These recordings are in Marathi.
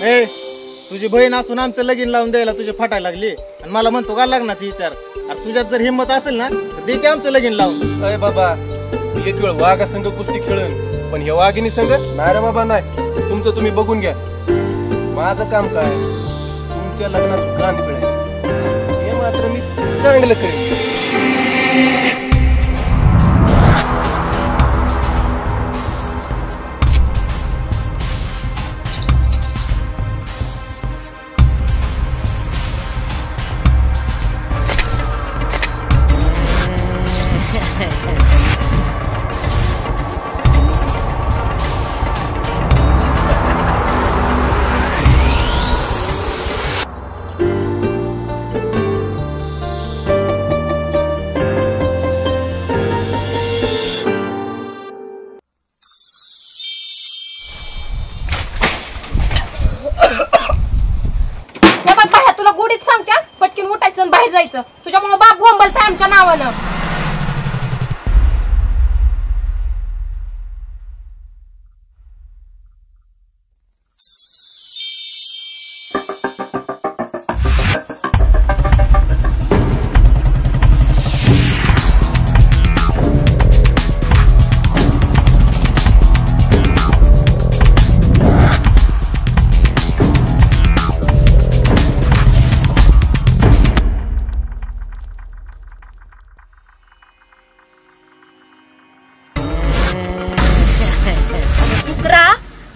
ए तुझी बहीण असून आमचं लगीन लावून द्यायला तुझी फाटायला लागली आणि मला म्हणतो का लग्नाचा विचार. अरे तुझ्यात जर हिंमत असेल ना तर दे की आमचं लगीन लावून. अरे बाबा एक वेळ वाघा संघ कुस्ती खेळन पण हे वाघिनी संघ नाही रे बाबा नाही. तुमचं तुम्ही बघून घ्या. माझं काम काय तुमच्या लग्नात कान पिळायचं हे मात्र मी चांगलं करेन. तुझ्यामुळे बाप बोंबलताय आमच्या नावानं.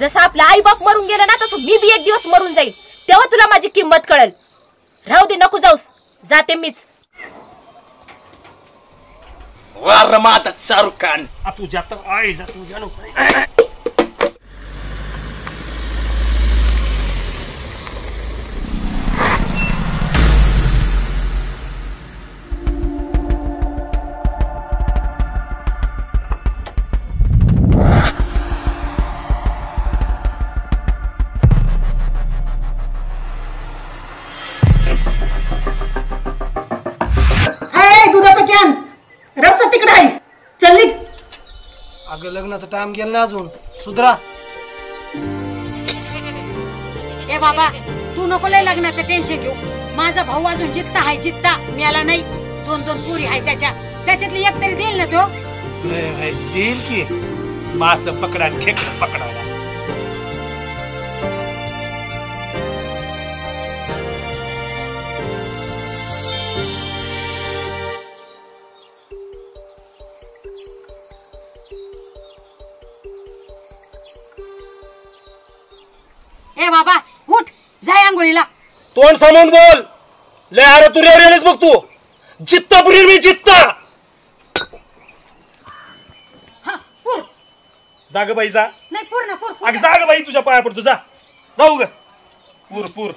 जसं आपला आई बाप मरून गेला ना तसं मी बी एक दिवस मरून जाईल तेव्हा तुला माझी किंमत कळेल. राहू दे नको जाऊस जाते मीच. वार माता शाहरुख खान तुझ्या तर आईला तुझ्या रस्ता तिकडे आहे चल. अगं लग्नाचा टाइम गेला ना अजून सुधरा. ए बाबा तू नको लय लग्नाचं टेन्शन घेऊ. माझा भाऊ अजून जित्ता आहे जित्ता मिळाला नाही. 2-2 पुरी आहे त्याच्यातली एक तरी देईल ना तो. देईल की मास पकडा खेकडा पकडायला. ए बाबा उठ जाय आंघोळीला. तोंड सांभाळून बोल. लय अरे तू रेवरेलच बघ तू. जित्ता पुरी मी जित्ता. जाग बाई जा. नाही पूर्ण अगं जाग बाई तुझ्या पाया पडतो जा. जाऊ ग पूर पूर.